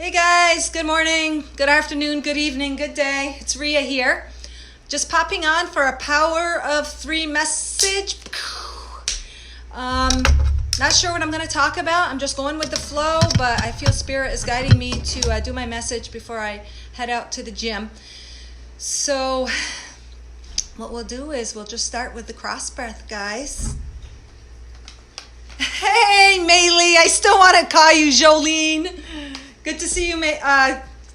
Hey guys, good morning, good afternoon, good evening, good day. It's Ria here. Just popping on for a Power of Three message. Not sure what I'm going to talk about. I'm just going with the flow, but I feel Spirit is guiding me to do my message before I head out to the gym. So what we'll do is we'll just start with the cross breath, guys. Hey, Maylee, I still want to call you Jolene. Good to see you,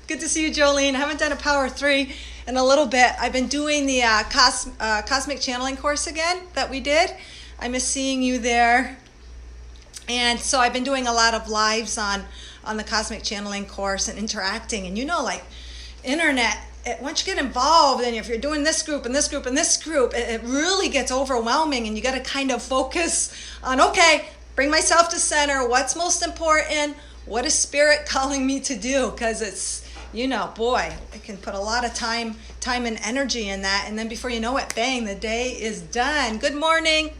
good to see you, Jolene. I haven't done a Power of Three in a little bit. I've been doing the Cosmic Channeling course again that we did. I miss seeing you there. And so I've been doing a lot of lives on the Cosmic Channeling course and interacting. And like internet, once you get involved, and if you're doing this group and this group and this group, it really gets overwhelming, and you got to kind of focus on, okay, bring myself to center. What's most important? What is Spirit calling me to do? Because it's, boy, I can put a lot of time and energy in that. And then before you know it, bang, the day is done. Good morning,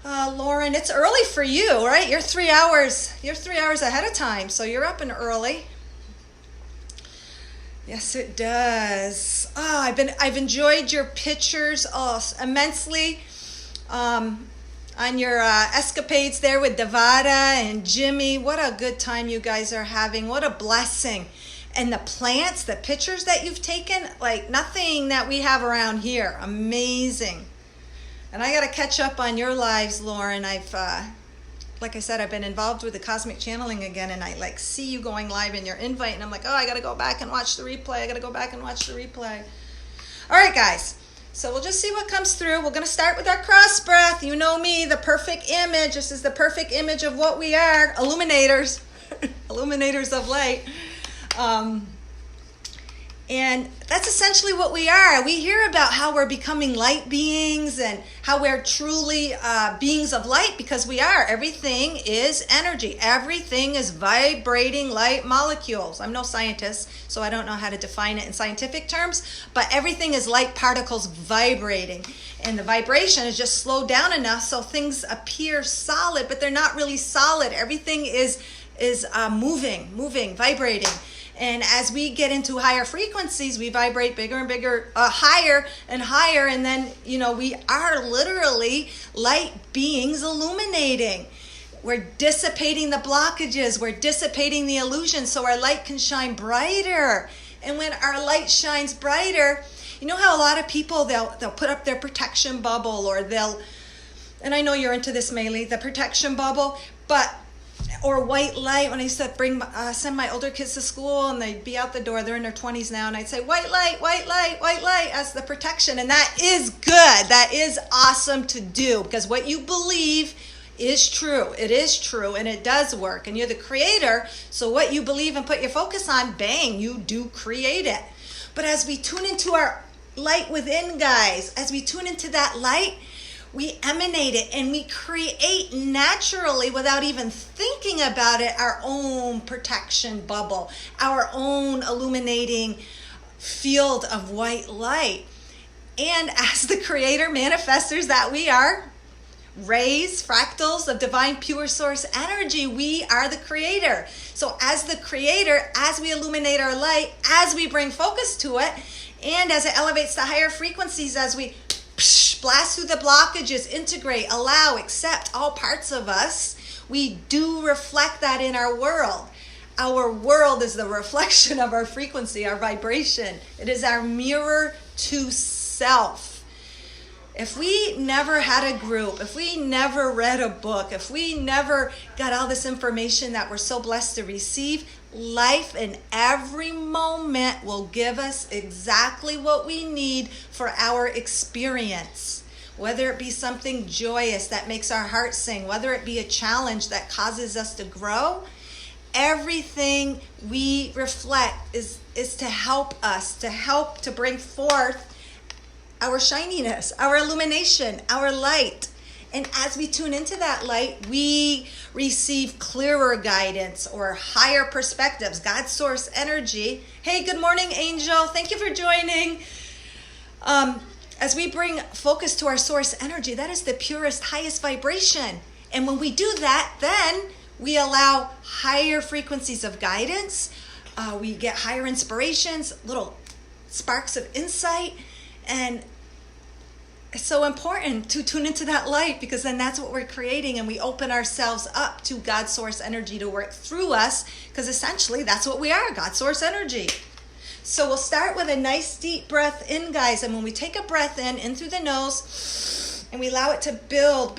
Lauren. It's early for you, right? You're 3 hours ahead of time. So you're up and early. Yes, it does. I've enjoyed your pictures immensely. On your escapades there with Devada and Jimmy. What a good time you guys are having. What a blessing. And the plants, the pictures that you've taken, like nothing that we have around here. Amazing. And I got to catch up on your lives, Lauren. I've, like I said, I've been involved with the Cosmic Channeling again, and I see you going live in your invite, and I'm like, I got to go back and watch the replay. All right, guys. So we'll just see what comes through. We're going to start with our cross breath. You know me, the perfect image. This is the perfect image of what we are. Illuminators. Illuminators of light. And that's essentially what we are. We hear about how we're becoming light beings and how we're truly beings of light, because we are. Everything is energy. Everything is vibrating light molecules. I'm no scientist, so I don't know how to define it in scientific terms, but everything is light particles vibrating. And the vibration is just slowed down enough so things appear solid, but they're not really solid. Everything is moving, vibrating. And as we get into higher frequencies, we vibrate bigger and bigger, higher and higher. And then, we are literally light beings illuminating. We're dissipating the blockages. We're dissipating the illusion so our light can shine brighter. And when our light shines brighter, you know how a lot of people, they'll put up their protection bubble, or and I know you're into this, Maylee, the protection bubble, or white light. When I said send my older kids to school, and they'd be out the door, they're in their 20s now, and I'd say white light as the protection. And that is good. That is awesome to do, because what you believe is true. It is true, and it does work, and you're the creator. So what you believe and put your focus on, bang, you do create it. But as we tune into our light within, guys, as we tune into that light, we emanate it, and we create naturally, without even thinking about it, our own protection bubble, our own illuminating field of white light. And as the creator manifestors that we are, rays, fractals of divine pure source energy, we are the creator. So as the creator, as we illuminate our light, as we bring focus to it, and as it elevates to higher frequencies, as we blast through the blockages, integrate, allow, accept all parts of us, we do reflect that in our world. Our world is the reflection of our frequency, our vibration. It is our mirror to self. If we never had a group, if we never read a book, if we never got all this information that we're so blessed to receive, life in every moment will give us exactly what we need for our experience. Whether it be something joyous that makes our heart sing, whether it be a challenge that causes us to grow, everything we reflect is to help us, to bring forth our shininess, our illumination, our light. And as we tune into that light, we receive clearer guidance or higher perspectives, God's source energy. Hey, good morning, Angel. Thank you for joining. As we bring focus to our source energy, that is the purest, highest vibration. And when we do that, then we allow higher frequencies of guidance. We get higher inspirations, little sparks of insight. And it's so important to tune into that light, because then that's what we're creating, and we open ourselves up to God source energy to work through us, because essentially that's what we are, God source energy. So we'll start with a nice deep breath in, guys. And when we take a breath in through the nose, and we allow it to build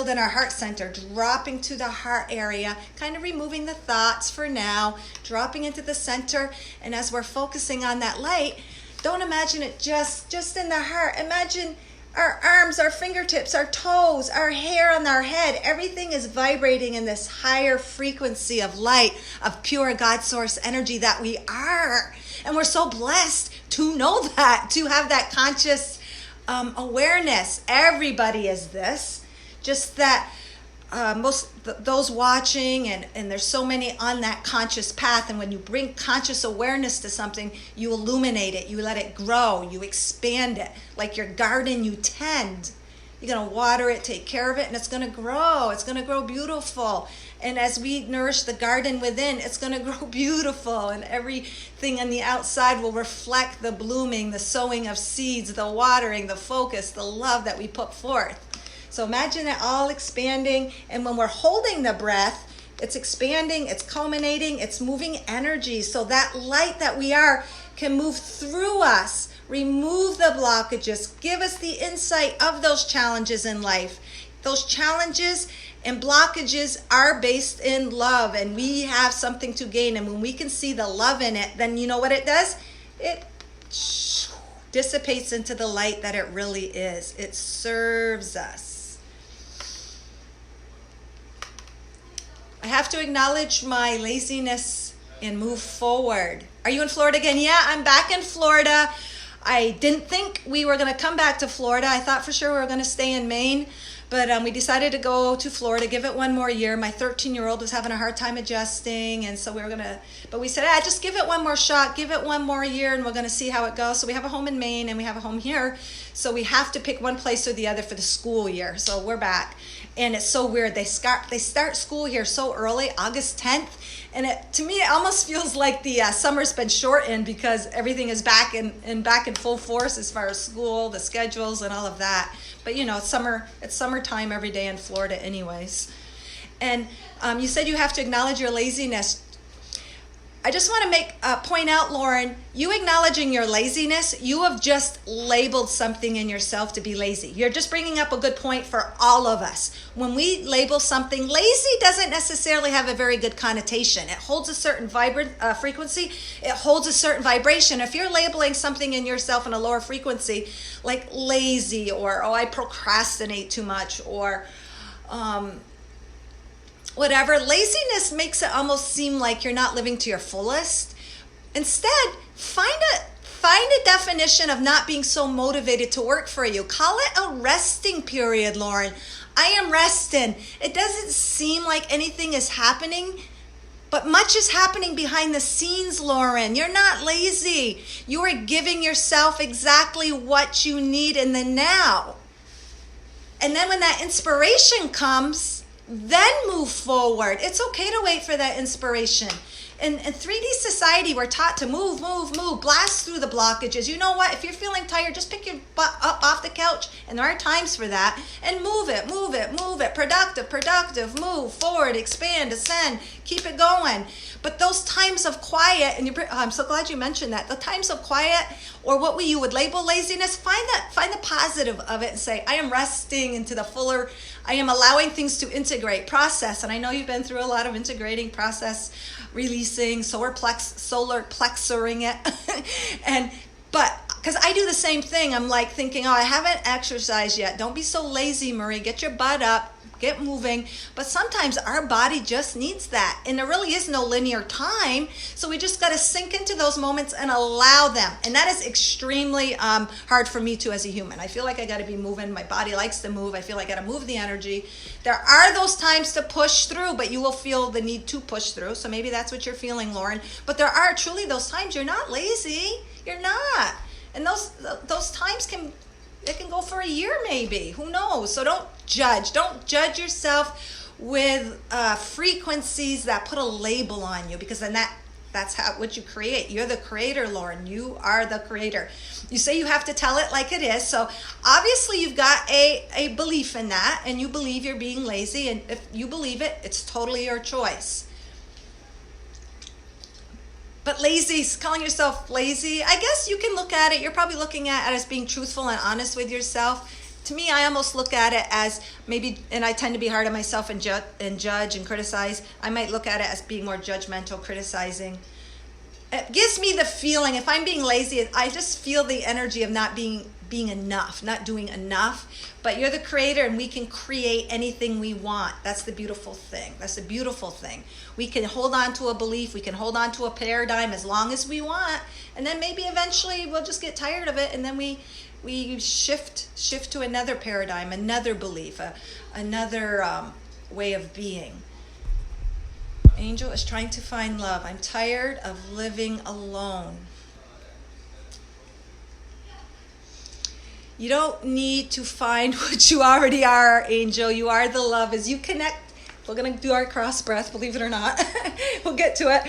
in our heart center, dropping to the heart area, kind of removing the thoughts for now, dropping into the center. And as we're focusing on that light, don't imagine it just in the heart. Imagine our arms, our fingertips, our toes, our hair on our head, everything is vibrating in this higher frequency of light, of pure God source energy that we are. And we're so blessed to know that, to have that conscious awareness. Everybody is this. Just that those watching, and there's so many on that conscious path, and when you bring conscious awareness to something, you illuminate it, you let it grow, you expand it. Like your garden, you tend. You're going to water it, take care of it, and it's going to grow. It's going to grow beautiful. And as we nourish the garden within, it's going to grow beautiful. And everything on the outside will reflect the blooming, the sowing of seeds, the watering, the focus, the love that we put forth. So imagine it all expanding. And when we're holding the breath, it's expanding, it's culminating, it's moving energy. So that light that we are can move through us, remove the blockages, give us the insight of those challenges in life. Those challenges and blockages are based in love, and we have something to gain. And when we can see the love in it, then you know what it does? It dissipates into the light that it really is. It serves us. I have to acknowledge my laziness and move forward. Are you in Florida again? Yeah, I'm back in Florida. I didn't think we were going to come back to Florida. I thought for sure we were going to stay in Maine. But we decided to go to Florida, give it one more year. My 13-year-old was having a hard time adjusting, and so we said, just give it one more shot, give it one more year, and we're going to see how it goes. So we have a home in Maine, and we have a home here. So we have to pick one place or the other for the school year. So we're back. And it's so weird. They start school here so early, August 10th. And to me, it almost feels like the summer's been shortened, because everything is back in full force as far as school, the schedules, and all of that. But it's summertime every day in Florida anyways. And you said you have to acknowledge your laziness. I just want to point out, Lauren, you acknowledging your laziness, you have just labeled something in yourself to be lazy. You're just bringing up a good point for all of us. When we label something, lazy doesn't necessarily have a very good connotation. It holds a certain frequency. It holds a certain vibration. If you're labeling something in yourself in a lower frequency, like lazy, or I procrastinate too much, or whatever, laziness makes it almost seem like you're not living to your fullest. Instead, find a definition of not being so motivated to work for you. Call it a resting period, Lauren. I am resting. It doesn't seem like anything is happening, but much is happening behind the scenes, Lauren. You're not lazy. You are giving yourself exactly what you need in the now. And then when that inspiration comes, then move forward. It's okay to wait for that inspiration. In 3D society, we're taught to move, blast through the blockages. You know what? If you're feeling tired, just pick your butt up off the couch, and there are times for that, and move it. Productive, move forward, expand, ascend, keep it going. But those times of quiet, and I'm so glad you mentioned that, the times of quiet, or what you would label laziness, find the positive of it and say, I am resting into the fuller, I am allowing things to integrate, process. And I know you've been through a lot of integrating, process, releasing, solar plexuring it. But because I do the same thing, I'm like thinking, I haven't exercised yet. Don't be so lazy, Marie. Get your butt up. Get moving. But sometimes our body just needs that, and there really is no linear time, so we just got to sink into those moments and allow them. And that is extremely hard for me too as a human. I feel like I got to be moving. My body likes to move. I feel like I got to move the energy. There are those times to push through, but you will feel the need to push through. So maybe that's what you're feeling, Lauren. But there are truly those times you're not lazy. You're not. And those times it can go for a year maybe. Who knows? So don't judge. Don't judge yourself with frequencies that put a label on you, because then that's what you create. You're the creator, Lauren. You are the creator. You say you have to tell it like it is. So obviously you've got a belief in that, and you believe you're being lazy. And if you believe it, it's totally your choice. But lazy, calling yourself lazy, I guess you can look at it. You're probably looking at it as being truthful and honest with yourself. To me, I almost look at it as maybe, and I tend to be hard on myself and judge and criticize. I might look at it as being more judgmental, criticizing. It gives me the feeling, if I'm being lazy, I just feel the energy of not being enough, not doing enough. But you're the creator, and we can create anything we want. That's the beautiful thing. That's the beautiful thing. We can hold on to a belief. We can hold on to a paradigm as long as we want. And then maybe eventually we'll just get tired of it, and then we shift to another paradigm, another belief, another way of being. Angel is trying to find love. I'm tired of living alone. You don't need to find what you already are, Angel. You are the love. As you connect, we're going to do our cross breath, believe it or not. We'll get to it.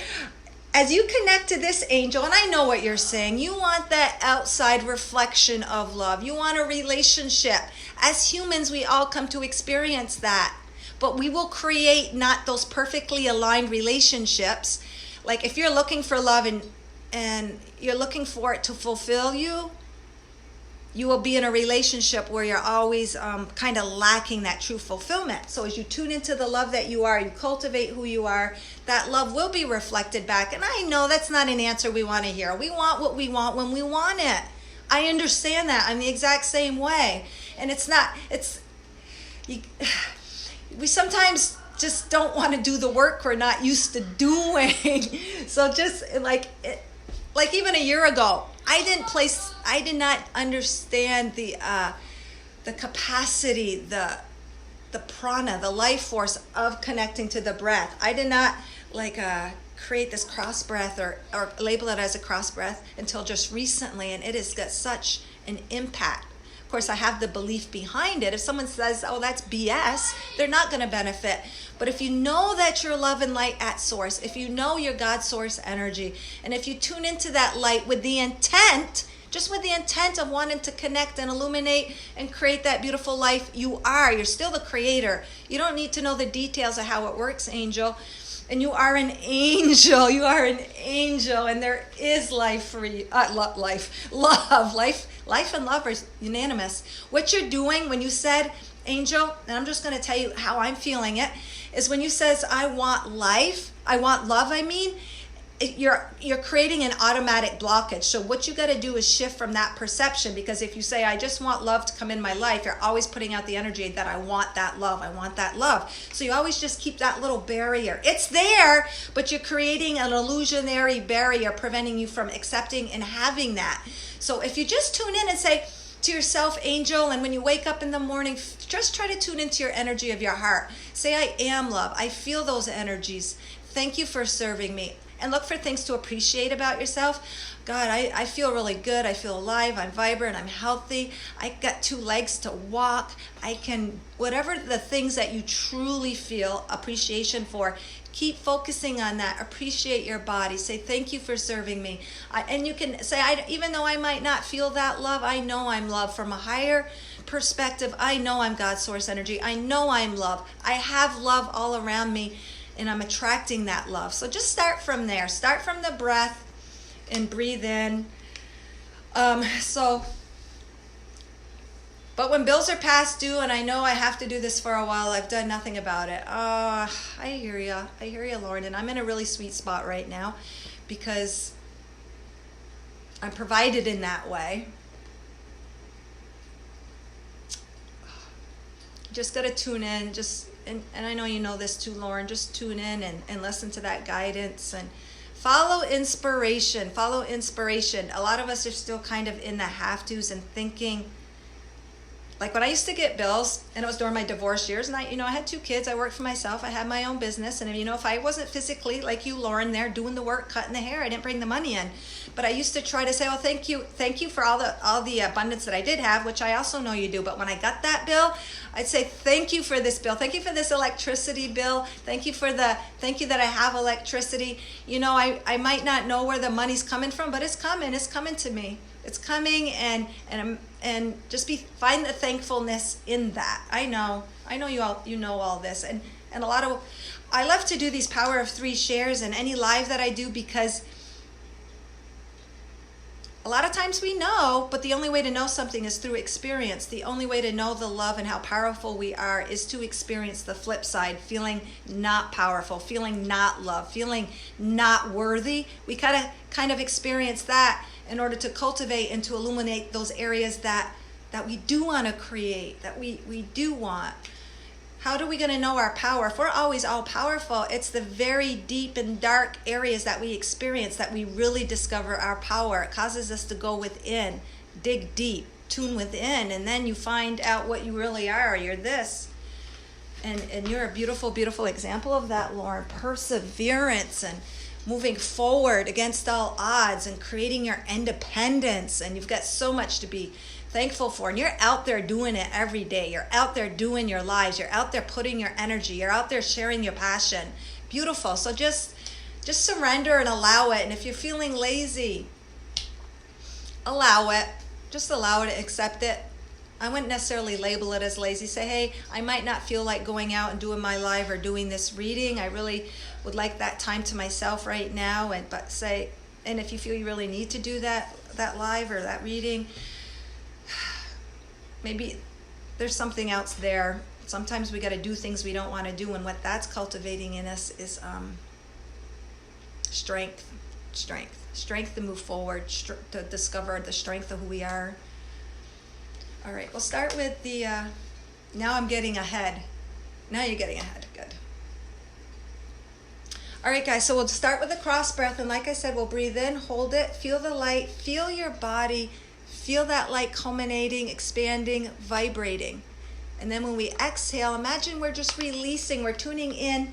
As you connect to this angel, and I know what you're saying, you want that outside reflection of love. You want a relationship. As humans, we all come to experience that. But we will create not those perfectly aligned relationships. Like if you're looking for love and you're looking for it to fulfill you, you will be in a relationship where you're always kind of lacking that true fulfillment. So as you tune into the love that you are, you cultivate who you are, that love will be reflected back. And I know that's not an answer we want to hear. We want what we want when we want it. I understand that. I'm the exact same way. And we sometimes just don't want to do the work we're not used to doing. So just like even a year ago, I did not understand the capacity, the prana, the life force of connecting to the breath. I did not create this cross breath or label it as a cross breath until just recently, and it has got such an impact. Of course, I have the belief behind it. If someone says, oh, that's BS, they're not going to benefit. But if you know that you're love and light at source, if you know your God source energy, and if you tune into that light with the intent, just with the intent of wanting to connect and illuminate and create that beautiful life, you're still the creator. You don't need to know the details of how it works, Angel. And you are an angel. You are an angel, and there is life for you. Life and love are unanimous. What you're doing when you said, Angel, and I'm just going to tell you how I'm feeling it, is when you says, I want life, I want love, you're creating an automatic blockage. So what you got to do is shift from that perception, because if you say, I just want love to come in my life, you're always putting out the energy that I want that love, I want that love. So you always just keep that little barrier. It's there, but you're creating an illusionary barrier preventing you from accepting and having that. So if you just tune in and say to yourself, Angel, and when you wake up in the morning, just try to tune into your energy of your heart. Say, I am love. I feel those energies. Thank you for serving me. And look for things to appreciate about yourself. God, I feel really good. I feel alive. I'm vibrant. I'm healthy. I got 2 legs to walk. Whatever the things that you truly feel appreciation for, keep focusing on that. Appreciate your body. Say, thank you for serving me. And you can say, even though I might not feel that love, I know I'm love from a higher perspective. I know I'm God's source energy. I know I'm love. I have love all around me, and I'm attracting that love. So just start from there. Start from the breath and breathe in. But when bills are past due, and I know I have to do this for a while, I've done nothing about it. I hear you. I hear you, Lauren. And I'm in a really sweet spot right now because I'm provided in that way. Just got to tune in. And I know you know this too, Lauren. Just tune in and listen to that guidance and follow inspiration. Follow inspiration. A lot of us are still kind of in the have-tos and thinking like when I used to get bills, and it was during my divorce years, and I had 2 kids, I worked for myself, I had my own business, and if I wasn't physically like you, Lauren, there doing the work, cutting the hair, I didn't bring the money in. But I used to try to say, well, thank you for all the abundance that I did have, which I also know you do. But when I got that bill, I'd say, thank you for this bill, thank you for this electricity bill, thank you that I have electricity. I might not know where the money's coming from, but it's coming to me. It's coming, and just find the thankfulness in that. I know you know all this, and I love to do these Power of 3 shares in any live that I do, because a lot of times we know, but the only way to know something is through experience. The only way to know the love and how powerful we are is to experience the flip side, feeling not powerful, feeling not loved, feeling not worthy. We kind of experience that in order to cultivate and to illuminate those areas that we do want to create, that we do want. How are we going to know our power? If we're always all powerful, it's the very deep and dark areas that we experience that we really discover our power. It causes us to go within, dig deep, tune within, and then you find out what you really are. You're this. And you're a beautiful, beautiful example of that, Lauren. Perseverance and moving forward against all odds and creating your independence. And you've got so much to be thankful for, and you're out there doing it every day. You're out there doing your lives. You're out there putting your energy. You're out there sharing your passion. Beautiful. So just surrender and allow it. And if you're feeling lazy, allow it. Just allow it, accept it. I wouldn't necessarily label it as lazy. Say, hey, I might not feel like going out and doing my live or doing this reading. I really would like that time to myself right now. And if you feel you really need to do that live or that reading, maybe there's something else there. Sometimes we got to do things we don't want to do, and what that's cultivating in us is strength to move forward, to discover the strength of who we are. All right, we'll start with the now I'm getting ahead. Now you're getting ahead. Good. All right, guys, so we'll start with the cross breath, and like I said, we'll breathe in, hold it, feel the light, feel your body. Feel that light culminating, expanding, vibrating. And then when we exhale, imagine we're just releasing, we're tuning in.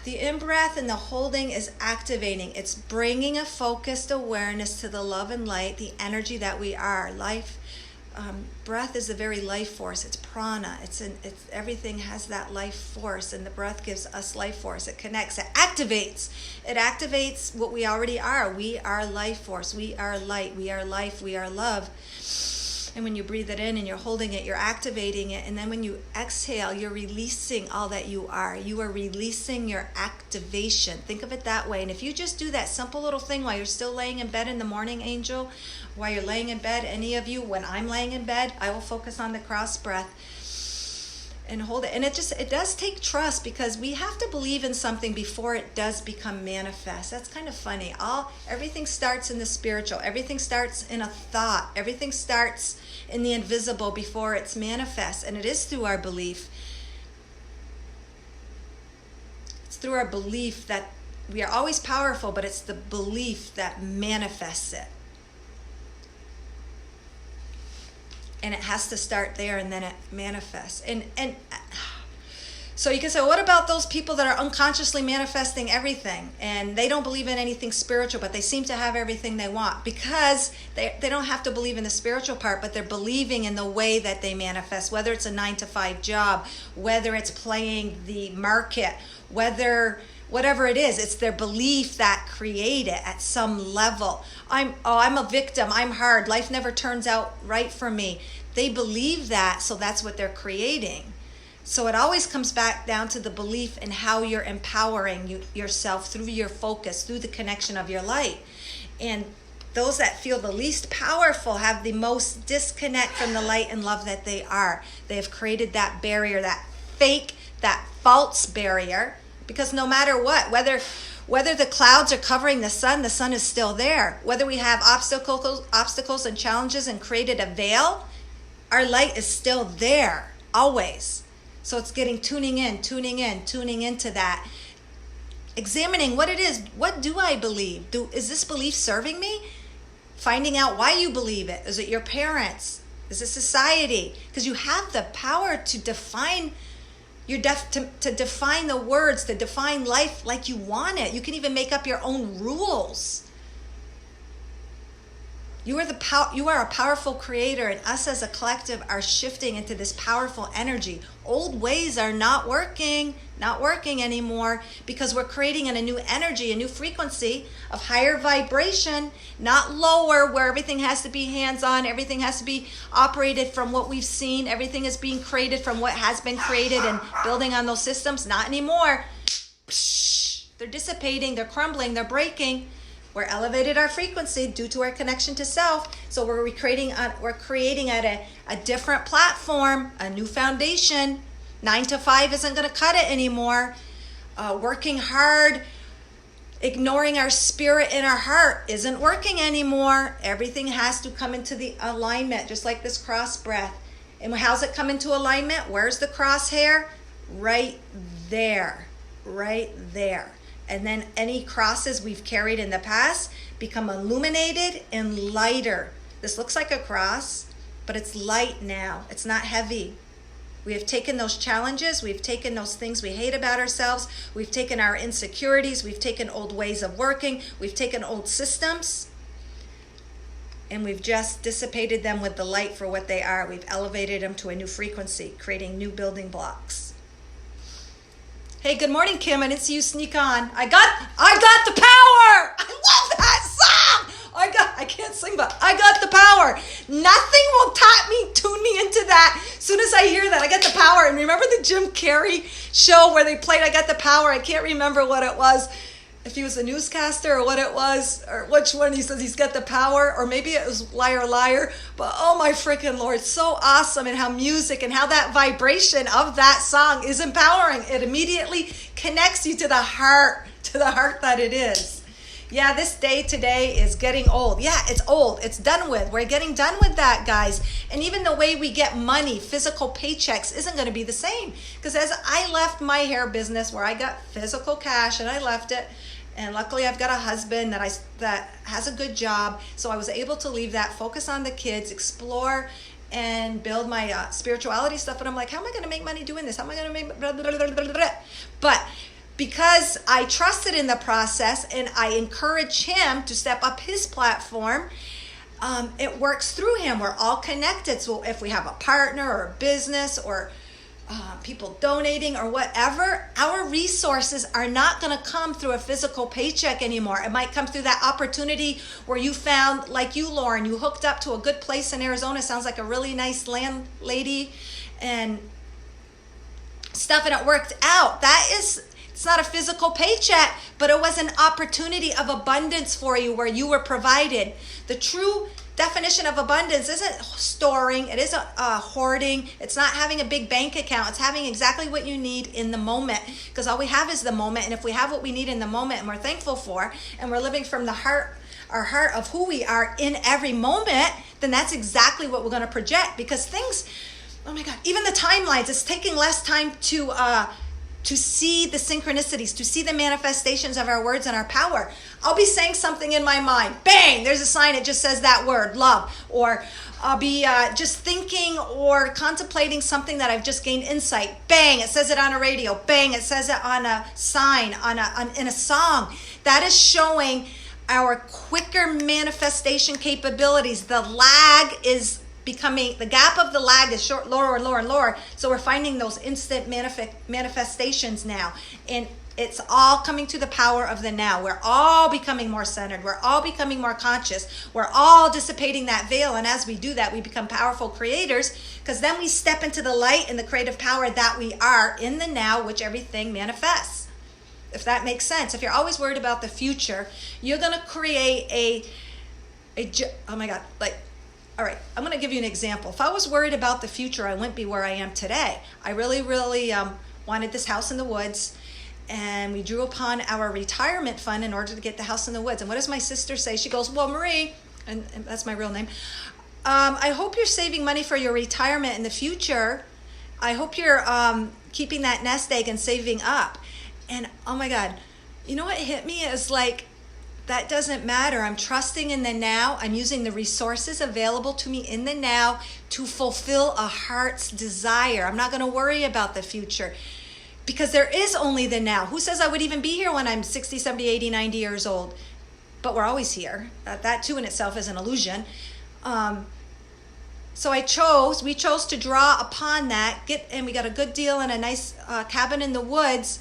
The in-breath and the holding is activating. It's bringing a focused awareness to the love and light, the energy that we are. Breath is the very life force. It's prana. It's everything has that life force, and the breath gives us life force. It connects. It activates. It activates what we already are. We are life force. We are light. We are life. We are love. And when you breathe it in and you're holding it, you're activating it. And then when you exhale, you're releasing all that you are. You are releasing your activation. Think of it that way. And if you just do that simple little thing while you're still laying in bed in the morning, Angel, while you're laying in bed, any of you, when I'm laying in bed, I will focus on the cross breath and hold it. And it does take trust, because we have to believe in something before it does become manifest. That's kind of funny. Everything starts in the spiritual. Everything starts in a thought. Everything starts in the invisible before it's manifest. And it is through our belief. It's through our belief that we are always powerful, but it's the belief that manifests it. And it has to start there, and then it manifests. And so you can say, well, what about those people that are unconsciously manifesting everything, and they don't believe in anything spiritual, but they seem to have everything they want? Because they don't have to believe in the spiritual part, but they're believing in the way that they manifest, whether it's a 9-to-5 job, whether it's playing the market, whatever it is, it's their belief that create it at some level. I'm a victim, I'm hard, life never turns out right for me. They believe that, so that's what they're creating. So it always comes back down to the belief in how you're empowering yourself through your focus, through the connection of your light. And those that feel the least powerful have the most disconnect from the light and love that they are. They have created that barrier, that fake, that false barrier. Because no matter what, whether the clouds are covering the sun is still there. Whether we have obstacles and challenges and created a veil, our light is still there, always. So it's tuning into that. Examining what it is. What do I believe? Is this belief serving me? Finding out why you believe it. Is it your parents? Is it society? Because you have the power to define to define the words, to define life like you want it. You can even make up your own rules. You are a powerful creator, and us as a collective are shifting into this powerful energy. Old ways are not working anymore, because we're creating a new energy, a new frequency of higher vibration, not lower, where everything has to be hands-on, everything has to be operated from what we've seen, everything is being created from what has been created and building on those systems. Not anymore. They're dissipating, they're crumbling, they're breaking. We're elevated our frequency due to our connection to self. So we're creating at a different platform, a new foundation. 9 to 5 isn't going to cut it anymore. Working hard, ignoring our spirit and our heart isn't working anymore. Everything has to come into the alignment, just like this cross breath. And how's it come into alignment? Where's the crosshair? Right there. Right there. And then any crosses we've carried in the past become illuminated and lighter. This looks like a cross, but it's light now. It's not heavy. We have taken those challenges. We've taken those things we hate about ourselves. We've taken our insecurities. We've taken old ways of working. We've taken old systems. And we've just dissipated them with the light for what they are. We've elevated them to a new frequency, creating new building blocks. Hey, good morning, Kim. I didn't see you sneak on. I got the power. I love that song. I can't sing, but I got the power. Nothing will tune me into that. As soon as I hear that, I got the power. And remember the Jim Carrey show where they played I Got the Power? I can't remember what it was. If he was a newscaster or what it was, or which one. He says he's got the power, or maybe it was Liar Liar. But oh my freaking Lord, so awesome. And how music and how that vibration of that song is empowering. It immediately connects you to the heart that it is. Yeah, this day today is getting old. Yeah, it's old. It's done with. We're getting done with that, guys. And even the way we get money, physical paychecks, isn't going to be the same. Because as I left my hair business where I got physical cash and I left it, and luckily I've got a husband that has a good job, so I was able to leave that, focus on the kids, explore, and build my spirituality stuff. And I'm like, how am I going to make money doing this? How am I going to make blah, blah, blah, blah, blah, blah. But because I trusted in the process and I encourage him to step up his platform, it works through him. We're all connected. So if we have a partner or a business or people donating or whatever, our resources are not going to come through a physical paycheck anymore. It might come through that opportunity where you found, like you, Lauren, you hooked up to a good place in Arizona. Sounds like a really nice landlady and stuff, and it worked out. It's not a physical paycheck, but it was an opportunity of abundance for you where you were provided. The true definition of abundance isn't storing, it isn't hoarding, it's not having a big bank account, it's having exactly what you need in the moment, because all we have is the moment. And if we have what we need in the moment and we're thankful for, and we're living from the heart, our heart of who we are in every moment, then that's exactly what we're going to project. Because things, oh my God, even the timelines, it's taking less time to see the synchronicities, to see the manifestations of our words and our power. I'll be saying something in my mind. Bang! There's a sign, it just says that word, love. Or I'll be just thinking or contemplating something that I've just gained insight. Bang! It says it on a radio. Bang! It says it on a sign, in a song. That is showing our quicker manifestation capabilities. The gap of the lag is short, lower and lower and lower. So we're finding those instant manifestations now. And it's all coming to the power of the now. We're all becoming more centered. We're all becoming more conscious. We're all dissipating that veil. And as we do that, we become powerful creators, because then we step into the light and the creative power that we are in the now, which everything manifests. If that makes sense. If you're always worried about the future, you're going to create oh my God, all right, I'm going to give you an example. If I was worried about the future, I wouldn't be where I am today. I really, really wanted this house in the woods, and we drew upon our retirement fund in order to get the house in the woods. And what does my sister say? She goes, well, Marie, and that's my real name, I hope you're saving money for your retirement in the future. I hope you're keeping that nest egg and saving up. And oh my God, you know what hit me is like, that doesn't matter. I'm trusting in the now. I'm using the resources available to me in the now to fulfill a heart's desire. I'm not going to worry about the future because there is only the now. Who says I would even be here when I'm 60, 70, 80, 90 years old? But we're always here. That too in itself is an illusion. So we chose to draw upon that, and we got a good deal in a nice cabin in the woods.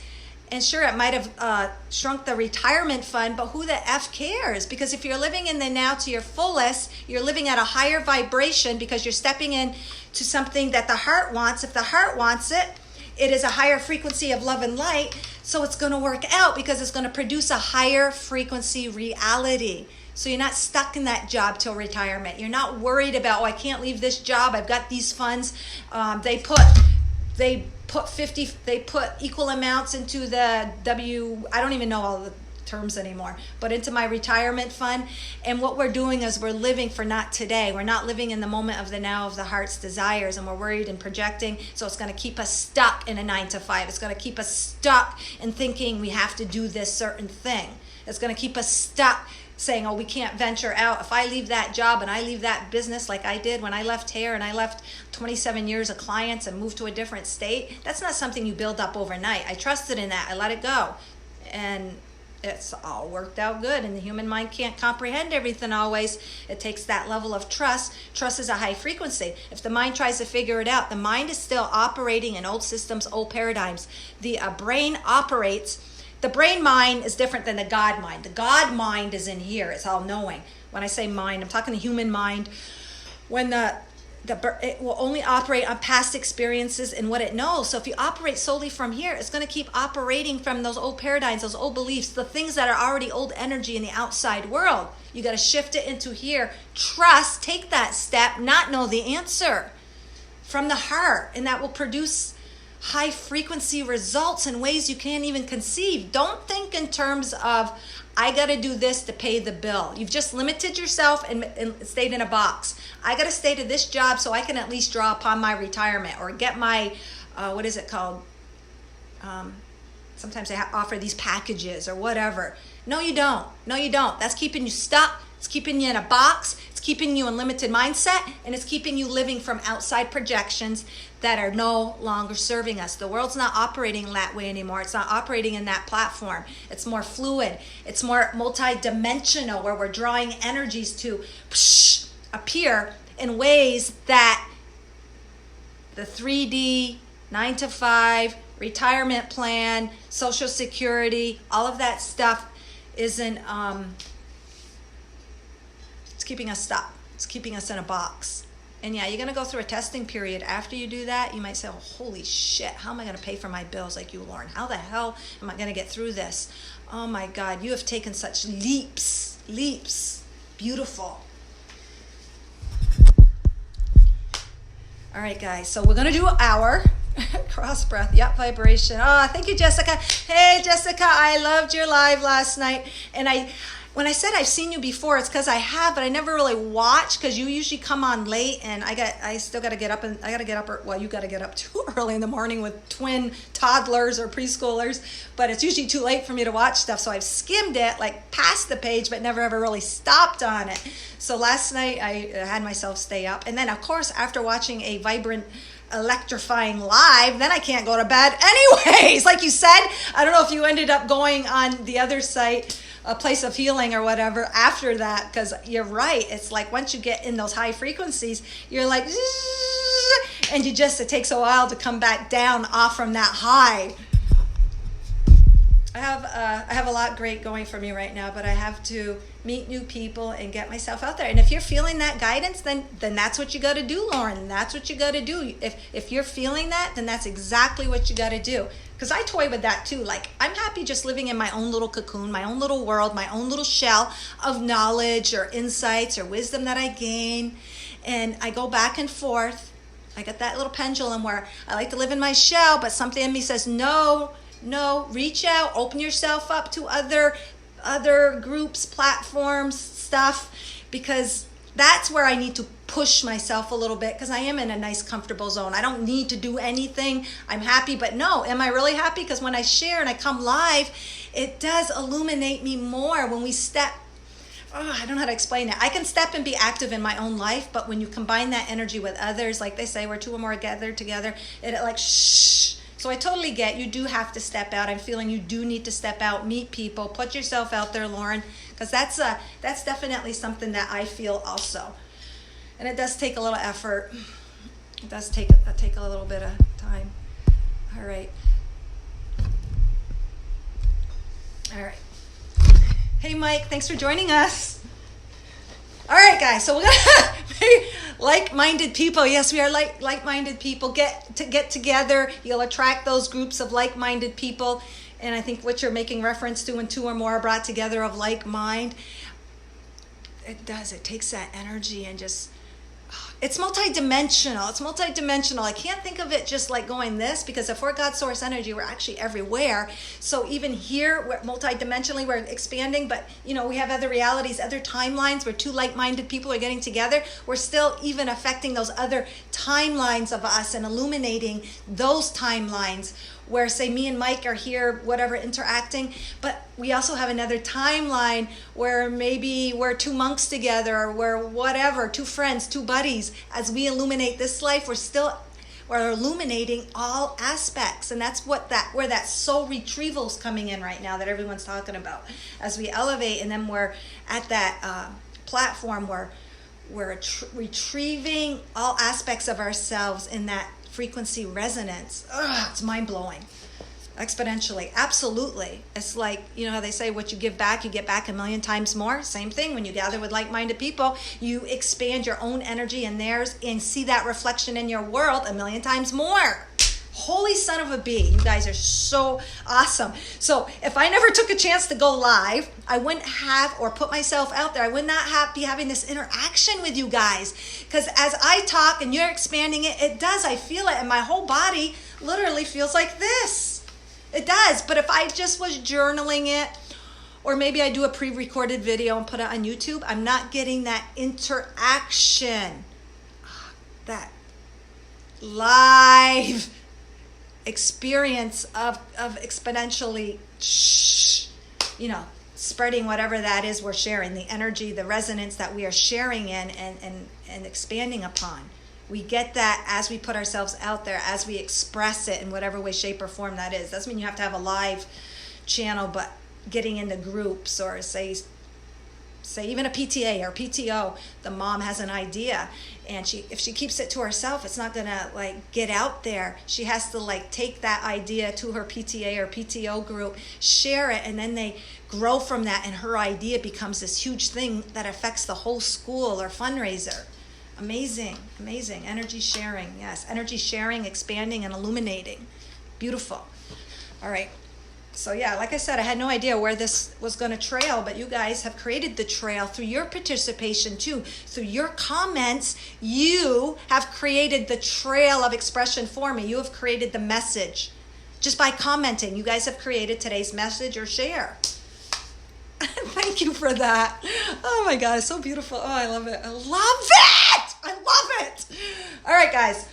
And sure, it might have shrunk the retirement fund, but who the F cares? Because if you're living in the now to your fullest, you're living at a higher vibration because you're stepping in to something that the heart wants. If the heart wants it, it is a higher frequency of love and light. So it's going to work out because it's going to produce a higher frequency reality. So you're not stuck in that job till retirement. You're not worried about, I can't leave this job. I've got these funds. They put equal amounts into the I don't even know all the terms anymore, but into my retirement fund. And what we're doing is we're living for not today. We're not living in the moment of the now of the heart's desires, and we're worried and projecting. So it's going to keep us stuck in a 9 to 5. It's going to keep us stuck in thinking we have to do this certain thing. It's going to keep us stuck saying, we can't venture out. If I leave that job and I leave that business like I did when I left hair and I left 27 years of clients and moved to a different state, that's not something you build up overnight. I trusted in that. I let it go. And it's all worked out good. And the human mind can't comprehend everything always. It takes that level of trust. Trust is a high frequency. If the mind tries to figure it out, the mind is still operating in old systems, old paradigms. The brain operates. The brain mind is different than the God mind. The God mind is in here. It's all knowing. When I say mind, I'm talking the human mind. When it will only operate on past experiences and what it knows. So if you operate solely from here, it's going to keep operating from those old paradigms, those old beliefs, the things that are already old energy in the outside world. You got to shift it into here. Trust, take that step, not know the answer from the heart, and that will produce high frequency results in ways you can't even conceive. Don't think in terms of, I got to do this to pay the bill. You've just limited yourself and stayed in a box. I got to stay to this job so I can at least draw upon my retirement or get my, what is it called? Sometimes they offer these packages or whatever. No, you don't. No, you don't. That's keeping you stuck. It's keeping you in a box. It's keeping you in limited mindset, and it's keeping you living from outside projections that are no longer serving us. The world's not operating that way anymore. It's not operating in that platform. It's more fluid. It's more multi-dimensional, where we're drawing energies to appear in ways that the 3D, 9 to 5, retirement plan, Social Security, all of that stuff isn't, it's keeping us stuck. It's keeping us in a box. And yeah, you're going to go through a testing period. After you do that, you might say, holy shit, how am I going to pay for my bills like you, Lauren? How the hell am I going to get through this? Oh my God, you have taken such leaps. Beautiful. All right, guys, so we're going to do our cross breath. Yep, vibration. Oh, thank you, Jessica. Hey, Jessica, I loved your live last night. And when I said I've seen you before, it's because I have, but I never really watch, because you usually come on late, and I still got to get up, and I got to get up, you got to get up too early in the morning with twin toddlers or preschoolers, but it's usually too late for me to watch stuff, so I've skimmed it, like past the page, but never ever really stopped on it. So last night I had myself stay up, and then of course after watching a vibrant, electrifying live, then I can't go to bed anyways. Like you said, I don't know if you ended up going on the other site, a place of healing or whatever after that, because you're right, it's like once you get in those high frequencies, you're like, and it takes a while to come back down off from that high. I have a lot great going for me right now, but I have to meet new people and get myself out there. And if you're feeling that guidance, then that's what you got to do, Lauren. That's what you got to do. If you're feeling that, then that's exactly what you got to do. Because I toy with that too. Like, I'm happy just living in my own little cocoon, my own little world, my own little shell of knowledge or insights or wisdom that I gain. And I go back and forth. I got that little pendulum where I like to live in my shell, but something in me says, no, reach out, open yourself up to other groups, platforms, stuff, because That's where I need to push myself a little bit, because I am in a nice comfortable zone. I don't need to do anything. I'm happy. But no, am I really happy? Because when I share and I come live, it does illuminate me more when we step. Oh, I don't know how to explain it. I can step and be active in my own life, but when you combine that energy with others, like they say, where two or more gathered together, it like shh. So I totally get you do have to step out. I'm feeling you do need to step out, meet people, put yourself out there, Lauren, because that's definitely something that I feel also. And it does take a little effort. It does take a little bit of time. All right. All right. Hey, Mike, thanks for joining us. All right, guys, so we're gonna like-minded people. Yes, we are like-minded people. Get together. You'll attract those groups of like-minded people. And I think what you're making reference to, when two or more are brought together of like mind, it does. It takes that energy and just, it's multidimensional. It's multidimensional. I can't think of it just like going this, because if we're God's source energy, we're actually everywhere. So even here, we're multidimensionally, we're expanding, but we have other realities, other timelines where two like-minded people are getting together. We're still even affecting those other timelines of us and illuminating those timelines where, say, me and Mike are here, whatever, interacting, but we also have another timeline where maybe we're two monks together, or we're whatever, two friends, two buddies. As we illuminate this life, we're illuminating all aspects. And that's where that soul retrieval is coming in right now that everyone's talking about. As we elevate, and then we're at that platform where we're retrieving all aspects of ourselves in that frequency resonance. It's mind-blowing. Exponentially. Absolutely. It's like, how they say, what you give back, you get back a million times more. Same thing. When you gather with like-minded people, you expand your own energy and theirs, and see that reflection in your world a million times more. Holy son of a bee. You guys are so awesome. So if I never took a chance to go live, I wouldn't have, or put myself out there, I would not be having this interaction with you guys. Because as I talk and you're expanding it, it does. I feel it. And my whole body literally feels like this. It does. But if I just was journaling it, or maybe I do a pre-recorded video and put it on YouTube, I'm not getting that interaction. That live experience of exponentially, spreading whatever that is we're sharing, the energy, the resonance that we are sharing in and expanding upon. We get that as we put ourselves out there, as we express it in whatever way, shape, or form that is. Doesn't mean you have to have a live channel, but getting into groups, or say even a PTA or PTO, the mom has an idea, and if she keeps it to herself, it's not gonna get out there. She has to take that idea to her PTA or PTO group, share it, and then they grow from that, and her idea becomes this huge thing that affects the whole school or fundraiser. Amazing. Energy sharing. Yes, energy sharing, expanding, and illuminating. Beautiful. All right. So yeah, like I said, I had no idea where this was going to trail, but you guys have created the trail through your participation too. Through your comments, you have created the trail of expression for me. You have created the message. Just by commenting, you guys have created today's message or share. Thank you for that. Oh my God, it's so beautiful. Oh, I love it. I love it. All right, guys.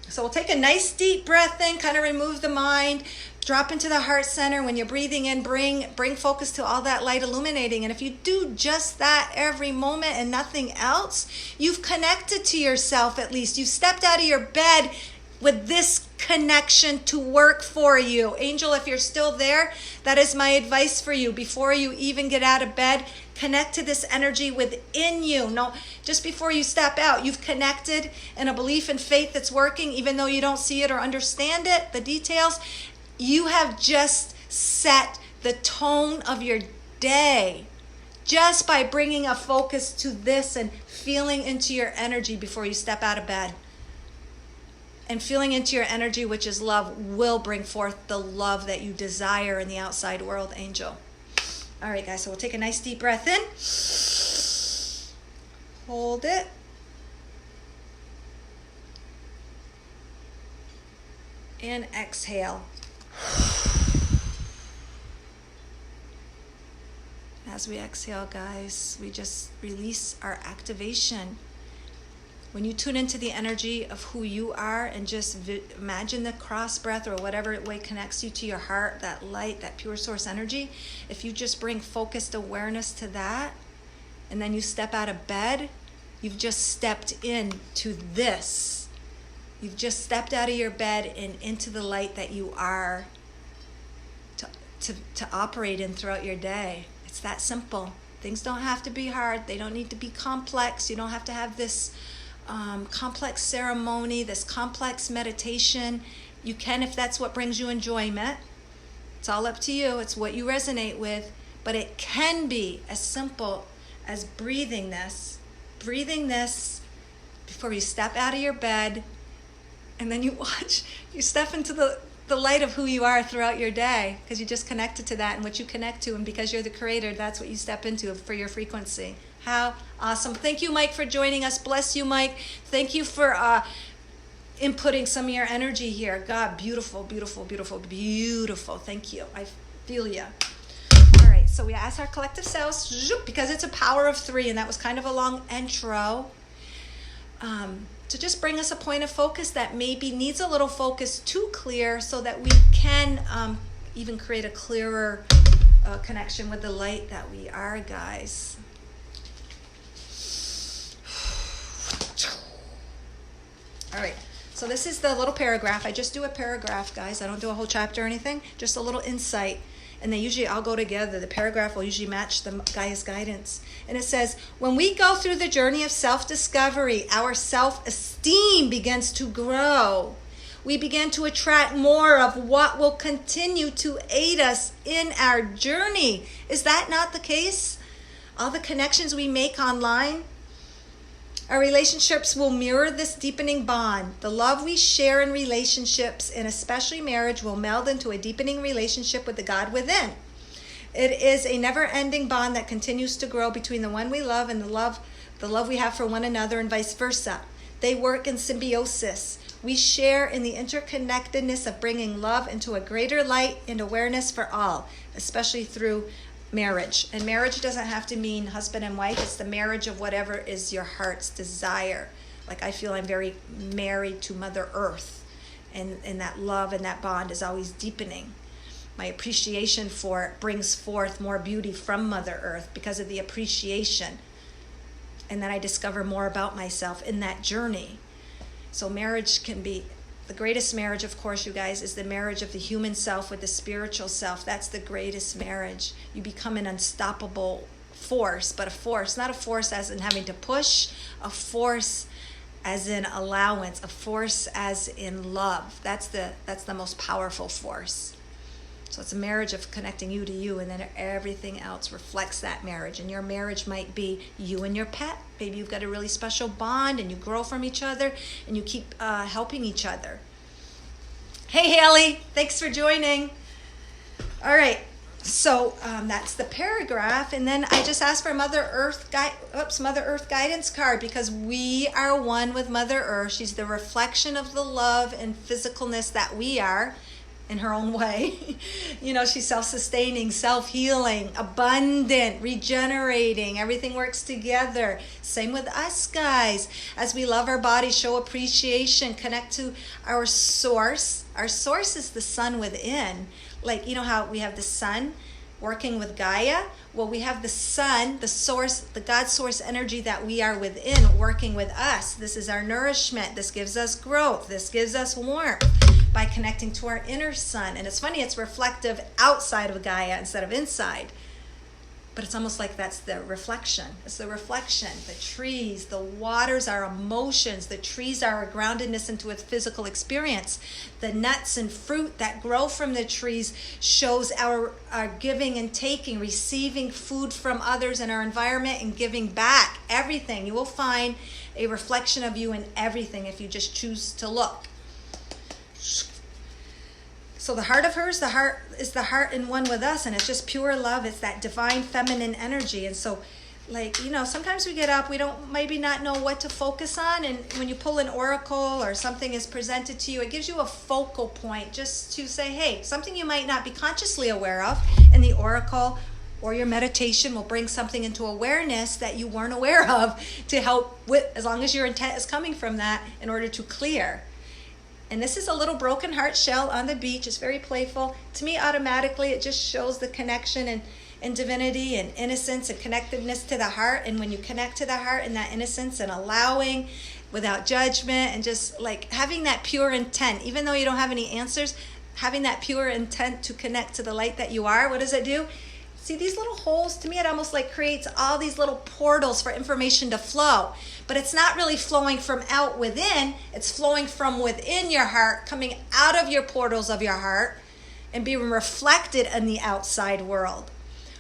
So we'll take a nice deep breath in, kind of remove the mind. Drop into the heart center. When you're breathing in, bring focus to all that light illuminating. And if you do just that every moment and nothing else, you've connected to yourself at least. You've stepped out of your bed with this connection to work for you. Angel, if you're still there, that is my advice for you. Before you even get out of bed, connect to this energy within you. No, just before you step out, you've connected in a belief and faith that's working, even though you don't see it or understand it, the details. You have just set the tone of your day just by bringing a focus to this and feeling into your energy before you step out of bed. And feeling into your energy, which is love, will bring forth the love that you desire in the outside world, Angel. All right, guys, so we'll take a nice deep breath in. Hold it. And exhale. As we exhale, guys, we just release our activation. When you tune into the energy of who you are and just imagine the cross breath or whatever way connects you to your heart, that light, that pure source energy, if you just bring focused awareness to that, and then you step out of bed, you've just stepped into this. You've just stepped out of your bed and into the light that you are to operate in throughout your day. It's that simple. Things don't have to be hard. They don't need to be complex. You don't have to have this complex ceremony, this complex meditation. You can if that's what brings you enjoyment. It's all up to you. It's what you resonate with. But it can be as simple as breathing this before you step out of your bed, and then you step into the light of who you are throughout your day, because you just connected to that, and what you connect to, and because you're the creator, that's what you step into for your frequency. How awesome. Thank you, Mike, for joining us. Bless you, Mike. Thank you for inputting some of your energy here. God, beautiful, beautiful, beautiful, beautiful. Thank you. I feel you. All right, so we ask our collective selves, because it's a power of 3, and that was kind of a long intro, to just bring us a point of focus that maybe needs a little focus too clear, so that we can even create a clearer connection with the light that we are, guys. All right, so this is the little paragraph. I just do a paragraph, guys. I don't do a whole chapter or anything, just a little insight. And they usually all go together. The paragraph will usually match the Gaia's guidance. And it says, when we go through the journey of self-discovery, our self-esteem begins to grow. We begin to attract more of what will continue to aid us in our journey. Is that not the case? All the connections we make online, our relationships will mirror this deepening bond. The love we share in relationships, and especially marriage, will meld into a deepening relationship with the God within. It is a never-ending bond that continues to grow between the one we love and the love we have for one another, and vice versa. They work in symbiosis. We share in the interconnectedness of bringing love into a greater light and awareness for all, especially through marriage. And marriage doesn't have to mean husband and wife. It's the marriage of whatever is your heart's desire. Like, I feel I'm very married to Mother Earth, and that love and that bond is always deepening. My appreciation for it brings forth more beauty from Mother Earth because of the appreciation. And then I discover more about myself in that journey. So marriage can be the greatest marriage, of course, you guys, is the marriage of the human self with the spiritual self. That's the greatest marriage. You become an unstoppable force, but a force, not a force as in having to push, a force as in allowance, a force as in love. That's the most powerful force. So it's a marriage of connecting you to you, and then everything else reflects that marriage. And your marriage might be you and your pet. Maybe you've got a really special bond, and you grow from each other, and you keep helping each other. Hey, Haley, thanks for joining. All right, so that's the paragraph. And then I just asked for Mother Earth guidance card, because we are one with Mother Earth. She's the reflection of the love and physicalness that we are, in her own way. You know, she's self-sustaining, self-healing, abundant, regenerating. Everything works together. Same with us, guys. As we love our body, show appreciation, connect to our source. Our source is the sun within. Like, you know how we have the sun working with Gaia? Well, we have the sun, the source, the God source energy that we are within working with us. This is our nourishment. This gives us growth. This gives us warmth by connecting to our inner sun. And it's funny, it's reflective outside of Gaia instead of inside. But it's almost like that's the reflection. It's the reflection. The trees, the waters are emotions. The trees are a groundedness into a physical experience. The nuts and fruit that grow from the trees shows our giving and taking, receiving food from others in our environment and giving back. Everything. You will find a reflection of you in everything if you just choose to look. So the heart of hers, the heart is the heart in one with us, and it's just pure love. It's that divine feminine energy. And so, like, you know, sometimes we get up, we don't maybe not know what to focus on, and when you pull an oracle or something is presented to you, it gives you a focal point just to say, hey, something you might not be consciously aware of in the oracle or your meditation will bring something into awareness that you weren't aware of to help with, as long as your intent is coming from that, in order to clear. And this is a little broken heart shell on the beach. It's very playful. To me, automatically, it just shows the connection and divinity and innocence and connectedness to the heart. And when you connect to the heart and that innocence and allowing without judgment and just like having that pure intent, even though you don't have any answers, having that pure intent to connect to the light that you are, what does it do? See these little holes? To me, it almost like creates all these little portals for information to flow. But it's not really flowing from out within. It's flowing from within your heart, coming out of your portals of your heart and being reflected in the outside world.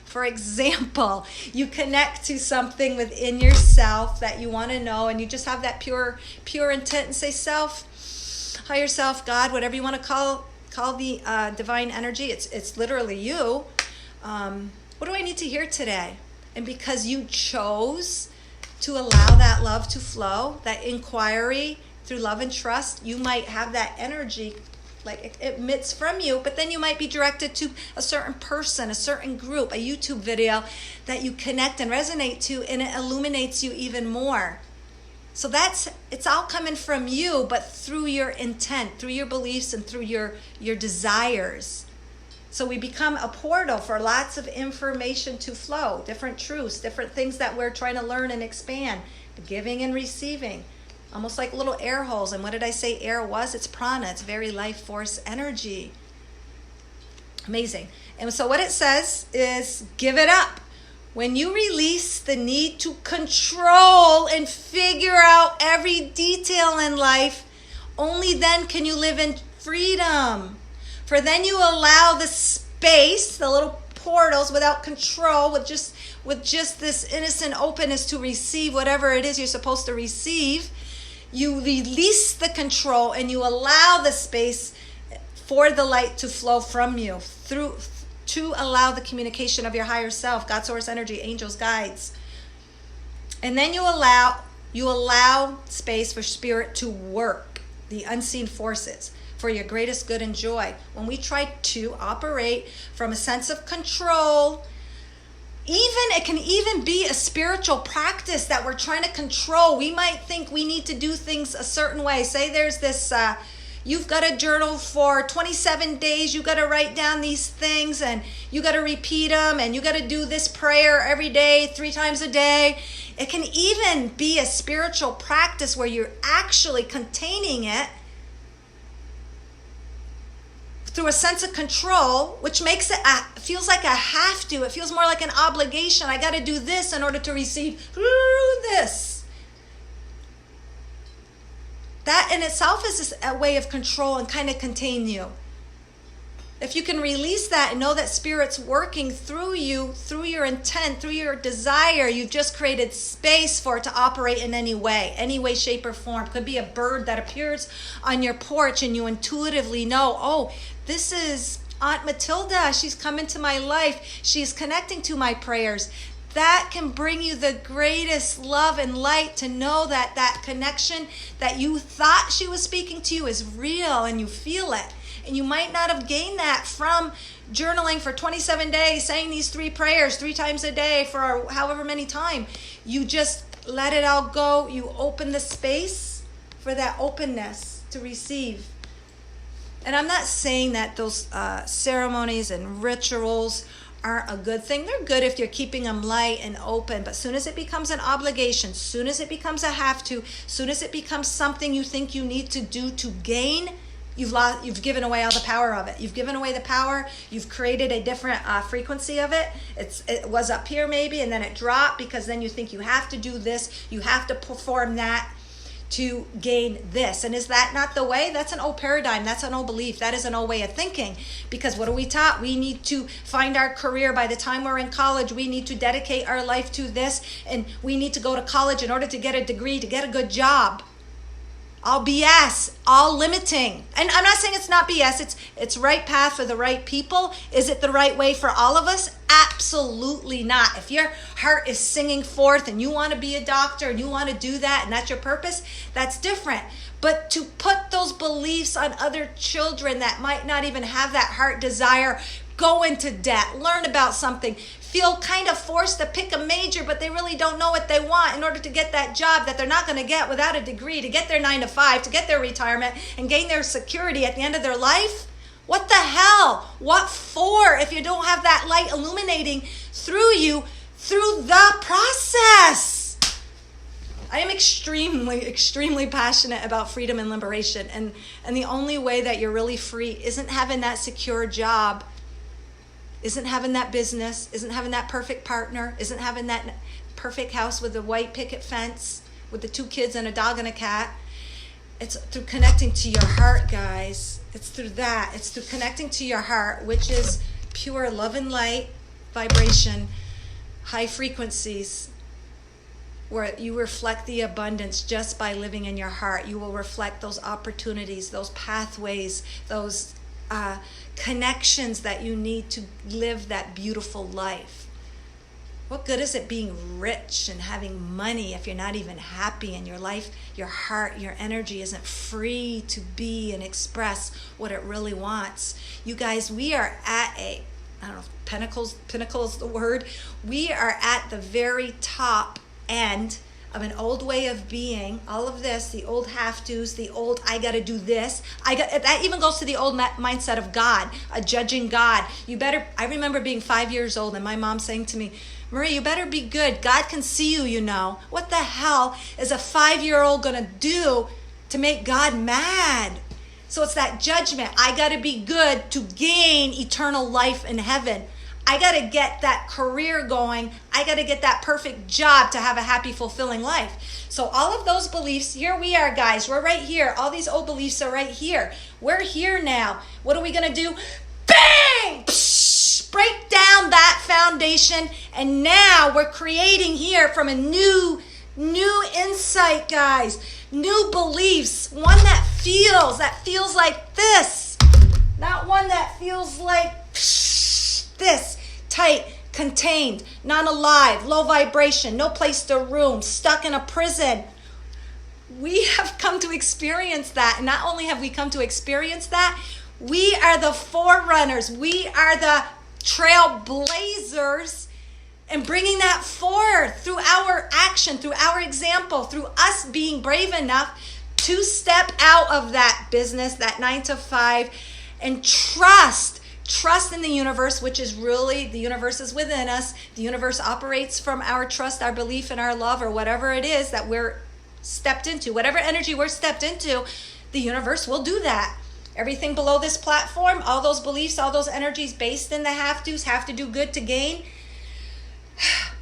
For example, you connect to something within yourself that you want to know, and you just have that pure intent and say, self, higher self, God, whatever you want to call the divine energy. It's literally you. What do I need to hear today? And because you chose to allow that love to flow, that inquiry through love and trust, you might have that energy like it emits from you, but then you might be directed to a certain person, a certain group, a YouTube video that you connect and resonate to, and it illuminates you even more. So it's all coming from you, but through your intent, through your beliefs, and through your desires. So we become a portal for lots of information to flow, different truths, different things that we're trying to learn and expand, giving and receiving. Almost like little air holes. And what did I say air was? It's prana. It's very life force energy. Amazing. And so what it says is give it up. When you release the need to control and figure out every detail in life, only then can you live in freedom. For then you allow the space, the little portals without control, with just this innocent openness to receive whatever it is you're supposed to receive. You release the control and you allow the space for the light to flow from you to allow the communication of your higher self, God, source energy, angels, guides. And then you allow space for spirit to work, the unseen forces, for your greatest good and joy. When we try to operate from a sense of control, it can even be a spiritual practice that we're trying to control. We might think we need to do things a certain way. Say there's this, you've got to journal for 27 days. You got to write down these things and you got to repeat them and you got to do this prayer every day, 3 times a day. It can even be a spiritual practice where you're actually containing it through a sense of control, which makes it feels like I have to. It feels more like an obligation. I got to do this in order to receive this. That in itself is a way of control and kind of contain you. If you can release that and know that Spirit's working through you, through your intent, through your desire, you've just created space for it to operate in any way, shape, or form. Could be a bird that appears on your porch and you intuitively know, oh, this is Aunt Matilda. She's come into my life. She's connecting to my prayers. That can bring you the greatest love and light to know that that connection that you thought she was speaking to you is real and you feel it. And you might not have gained that from journaling for 27 days, saying these 3 prayers 3 times a day for however many time. You just let it all go. You open the space for that openness to receive. And I'm not saying that those ceremonies and rituals aren't a good thing. They're good if you're keeping them light and open. But as soon as it becomes an obligation, soon as it becomes a have to, soon as it becomes something you think you need to do to gain, you've given away all the power of it. You've given away the power. You've created a different frequency of it. It was up here maybe, and then it dropped because then you think you have to do this. You have to perform that to gain this. And is that not the way? That's an old paradigm. That's an old belief. That is an old way of thinking. Because what are we taught? We need to find our career. By the time we're in college, we need to dedicate our life to this. And we need to go to college in order to get a degree, to get a good job. All BS, all limiting. And I'm not saying it's not BS. It's right path for the right people. Is it the right way for all of us? Absolutely not. If your heart is singing forth and you want to be a doctor and you want to do that and that's your purpose, that's different. But to put those beliefs on other children that might not even have that heart desire, go into debt, learn about something, feel kind of forced to pick a major, but they really don't know what they want in order to get that job that they're not going to get without a degree, to get their 9 to 5, to get their retirement and gain their security at the end of their life. What the hell? What for if you don't have that light illuminating through you through the process? I am extremely, extremely passionate about freedom and liberation. And the only way that you're really free isn't having that secure job, isn't having that business, isn't having that perfect partner, isn't having that perfect house with a white picket fence, with the 2 kids and a dog and a cat. It's through connecting to your heart, guys. It's through that. It's through connecting to your heart, which is pure love and light, vibration, high frequencies, where you reflect the abundance just by living in your heart. You will reflect those opportunities, those pathways, those connections that you need to live that beautiful life. What good is it being rich and having money if you're not even happy in your life? Your heart, your energy isn't free to be and express what it really wants. You guys, we are at I don't know if pinnacle is the word. We are at the very top end of an old way of being. All of this, the old have-tos, the old I got to do this. That even goes to the old mindset of God, a judging God. I remember being 5 years old and my mom saying to me, Marie, you better be good. God can see you, you know. What the hell is a 5-year-old going to do to make God mad? So it's that judgment. I got to be good to gain eternal life in heaven. I got to get that career going. I got to get that perfect job to have a happy, fulfilling life. So all of those beliefs, here we are, guys. We're right here. All these old beliefs are right here. We're here now. What are we going to do? Bang! Psh! Break down that foundation. And now we're creating here from a new insight, guys. New beliefs. One that feels like this. Not one that feels like this, tight, contained, non-alive, low vibration, no place to roam, stuck in a prison. We have come to experience that. And not only have we come to experience that, we are the forerunners. We are the trailblazers and bringing that forth through our action, through our example, through us being brave enough to step out of that business, that 9 to 5, and trust in the universe, which is really, the universe is within us. The universe operates from our trust, our belief, and our love, or whatever it is that we're stepped into. Whatever energy we're stepped into, the universe will do that. Everything below this platform, all those beliefs, all those energies based in the have-tos, have to do good to gain,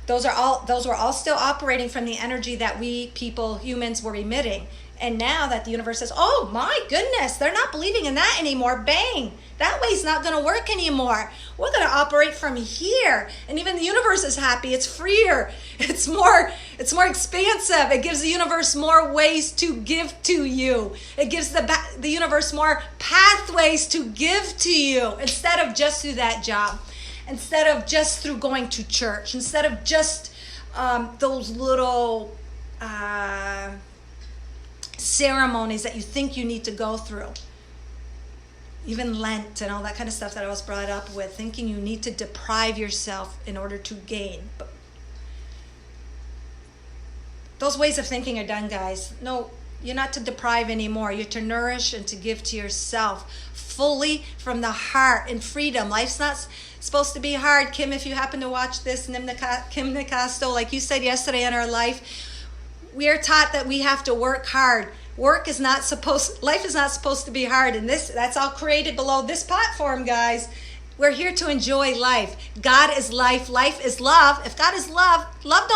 those were all still operating from the energy that we people, humans, were emitting. And now that the universe says, oh my goodness, they're not believing in that anymore. Bang, that way's not going to work anymore. We're going to operate from here. And even the universe is happy. It's freer. It's more expansive. It gives the universe more ways to give to you. It gives the universe more pathways to give to you instead of just through that job, instead of just through going to church, instead of just those little ceremonies that you think you need to go through. Even Lent and all that kind of stuff that I was brought up with, thinking you need to deprive yourself in order to gain. But those ways of thinking are done, guys. No, you're not to deprive anymore. You're to nourish and to give to yourself fully from the heart in freedom. Life's not supposed to be hard. Kim, if you happen to watch this, Kim Nicasto, like you said yesterday in our life, we are taught that we have to work hard. Life is not supposed to be hard. And that's all created below this platform, guys. We're here to enjoy life. God is life. Life is love. If God is love, love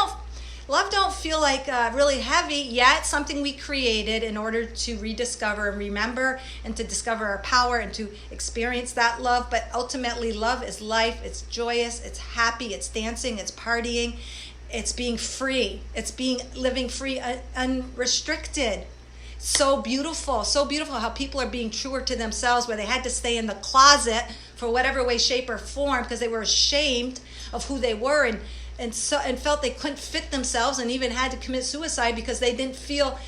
don't feel like really heavy. Yeah, it's something we created in order to rediscover and remember and to discover our power and to experience that love. But ultimately, love is life. It's joyous. It's happy. It's dancing. It's partying. It's being free. It's living free, unrestricted. So beautiful how people are being truer to themselves, where they had to stay in the closet for whatever way, shape, or form because they were ashamed of who they were and felt they couldn't fit themselves, and even had to commit suicide because they didn't feel,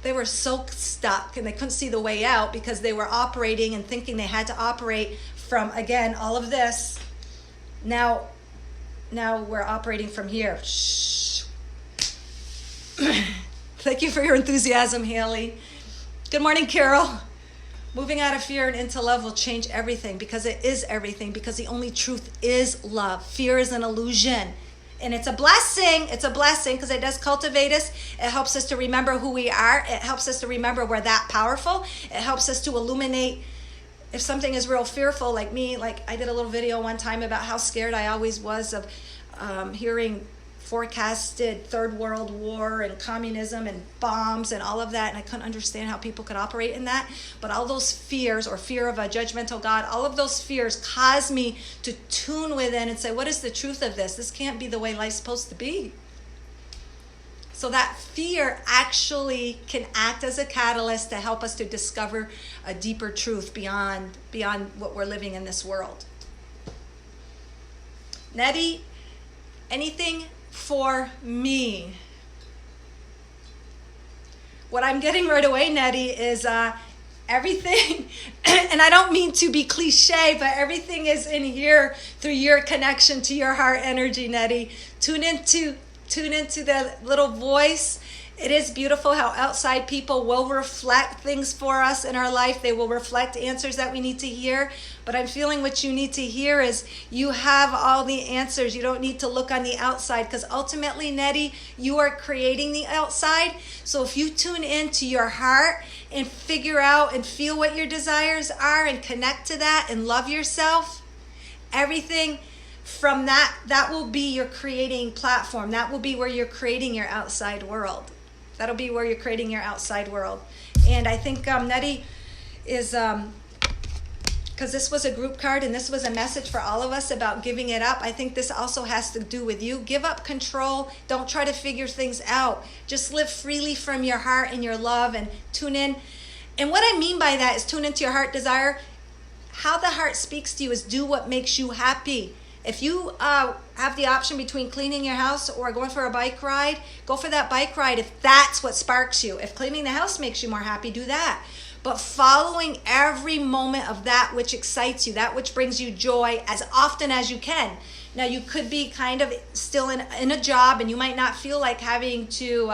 they were so stuck and they couldn't see the way out because they were operating and thinking they had to operate from, again, all of this. Now, now we're operating from here. Shh. Thank you for your enthusiasm, Haley. Good morning, Carol. Moving out of fear and into love will change everything, because it is everything, because the only truth is love. Fear is an illusion. And it's a blessing. It's a blessing because it does cultivate us. It helps us to remember who we are. It helps us to remember we're that powerful. It helps us to illuminate if something is real fearful, like me. Like I did a little video one time about how scared I always was of hearing forecasted third world war and communism and bombs and all of that, and I couldn't understand how people could operate in that. But all those fears, or fear of a judgmental God, all of those fears caused me to tune within and say, what is the truth of this? This can't be the way life's supposed to be. So that fear actually can act as a catalyst to help us to discover a deeper truth beyond what we're living in this world. Nettie, anything for me? What I'm getting right away, Nettie, is everything, and I don't mean to be cliche, but everything is in here through your connection to your heart energy, Nettie. Tune into the little voice. It is beautiful how outside people will reflect things for us in our life. They will reflect answers that we need to hear. But I'm feeling what you need to hear is you have all the answers. You don't need to look on the outside, because ultimately, Nettie, you are creating the outside. So if you tune into your heart and figure out and feel what your desires are and connect to that and love yourself, everything from that will be your creating platform. That will be where you're creating your outside world. That'll be where you're creating your outside world. And I think Nettie is, because this was a group card and this was a message for all of us about giving it up. I think this also has to do with you. Give up control. Don't try to figure things out. Just live freely from your heart and your love, and tune in. And what I mean by that is tune into your heart desire. How the heart speaks to you is do what makes you happy. If you have the option between cleaning your house or going for a bike ride, go for that bike ride if that's what sparks you. If cleaning the house makes you more happy, do that. But following every moment of that which excites you, that which brings you joy, as often as you can. Now, you could be kind of still in a job, and you might not feel like having to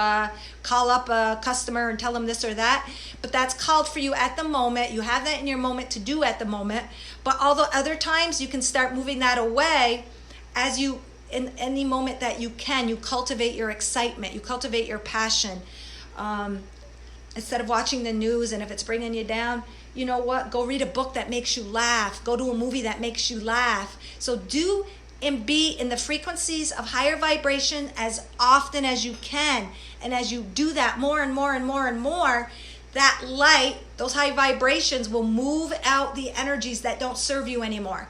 call up a customer and tell them this or that, but that's called for you at the moment. You have that in your moment to do at the moment. But all the other times, you can start moving that away as you, in any moment that you can, you cultivate your excitement, you cultivate your passion. Instead of watching the news, and if it's bringing you down, you know what? Go read a book that makes you laugh. Go to a movie that makes you laugh. So do and be in the frequencies of higher vibration as often as you can. And as you do that more and more and more and more, that light, those high vibrations will move out the energies that don't serve you anymore.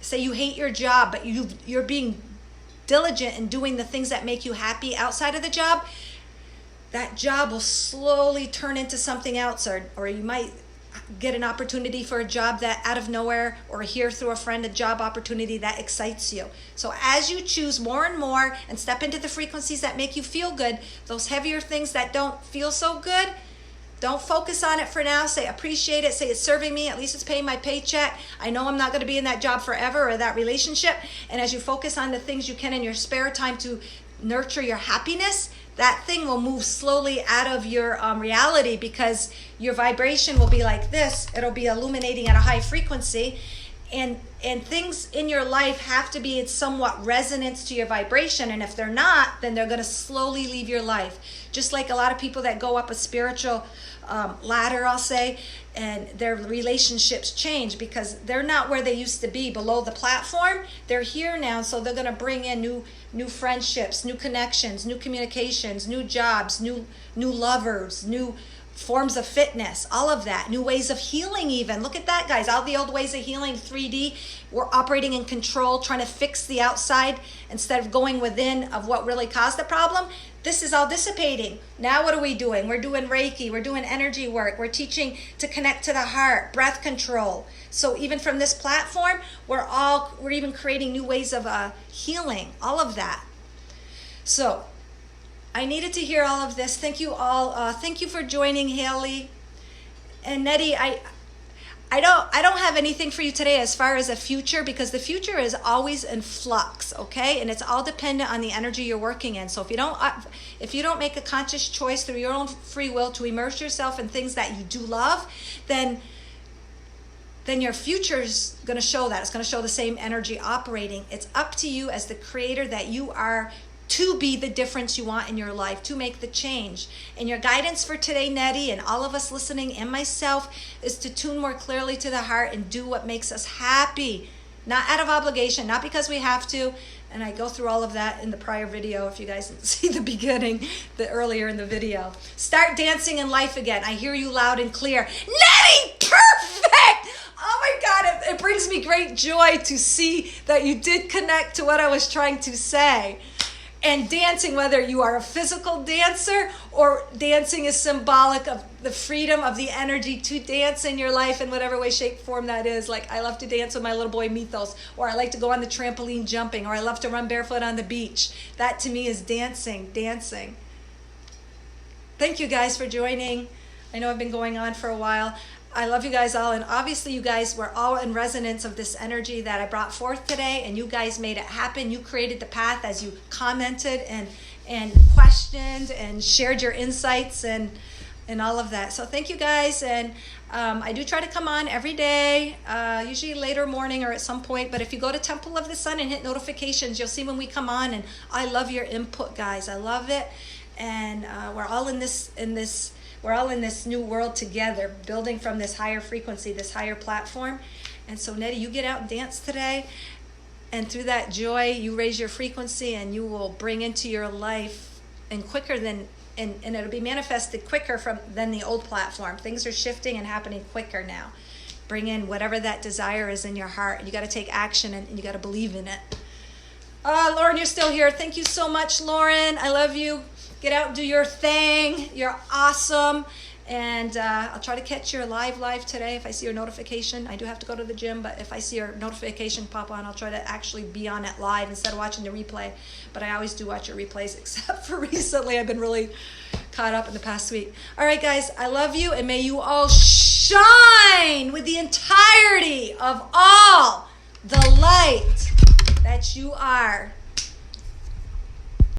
Say you hate your job, but you're being diligent in doing the things that make you happy outside of the job. That job will slowly turn into something else, or you might get an opportunity for a job that out of nowhere, or hear through a friend a job opportunity that excites you. So as you choose more and more and step into the frequencies that make you feel good, those heavier things that don't feel so good, don't focus on it for now. Say appreciate it. Say it's serving me. At least it's paying my paycheck. I know I'm not going to be in that job forever or that relationship. And as you focus on the things you can in your spare time to nurture your happiness, that thing will move slowly out of your reality, because your vibration will be like this. It'll be illuminating at a high frequency, and things in your life have to be in somewhat resonance to your vibration. And if they're not, then they're going to slowly leave your life. Just like a lot of people that go up a spiritual ladder, I'll say, and their relationships change because they're not where they used to be below the platform. They're here now, so they're going to bring in new friendships, new connections, new communications, new jobs, new lovers, new forms of fitness, all of that, new ways of healing even. Look at that, guys. All the old ways of healing, 3D, we're operating in control, trying to fix the outside instead of going within of what really caused the problem. This is all dissipating. Now what are we doing? We're doing Reiki, we're doing energy work, we're teaching to connect to the heart, breath control. So even from this platform, we're even creating new ways of healing, all of that. So I needed to hear all of this. Thank you all. Thank you for joining, Haley. And Nettie, I I don't have anything for you today as far as a future, because the future is always in flux, okay? And it's all dependent on the energy you're working in. So if you don't make a conscious choice through your own free will to immerse yourself in things that you do love, then your future's going to show that. It's going to show the same energy operating. It's up to you as the creator that you are to be the difference you want in your life, to make the change. And your guidance for today, Nettie, and all of us listening, and myself, is to tune more clearly to the heart and do what makes us happy. Not out of obligation, not because we have to. And I go through all of that in the prior video, if you guys didn't see the beginning, the earlier in the video. Start dancing in life again. I hear you loud and clear. Nettie, perfect! Oh my God, it brings me great joy to see that you did connect to what I was trying to say. And dancing, whether you are a physical dancer or dancing is symbolic of the freedom of the energy to dance in your life in whatever way, shape, form that is. Like I love to dance with my little boy Mythos, or I like to go on the trampoline jumping, or I love to run barefoot on the beach. That to me is dancing. Thank you guys for joining. I know I've been going on for a while. I love you guys all, and obviously you guys were all in resonance of this energy that I brought forth today, and you guys made it happen. You created the path as you commented and questioned and shared your insights and all of that. So thank you guys, and I do try to come on every day, usually later morning or at some point, but if you go to Temple of the Sun and hit notifications, you'll see when we come on, and I love your input, guys. I love it, and we're all in this new world together, building from this higher frequency, this higher platform. And so, Nettie, you get out and dance today, and through that joy, you raise your frequency, and you will bring into your life, and quicker than, and it'll be manifested quicker than the old platform. Things are shifting and happening quicker now. Bring in whatever that desire is in your heart, and you got to take action, and you got to believe in it. Lauren, you're still here. Thank you so much, Lauren. I love you. Get out and do your thing. You're awesome. And I'll try to catch your live today if I see your notification. I do have to go to the gym, but if I see your notification pop on, I'll try to actually be on it live instead of watching the replay. But I always do watch your replays, except for recently. I've been really caught up in the past week. All right, guys, I love you, and may you all shine with the entirety of all the light that you are.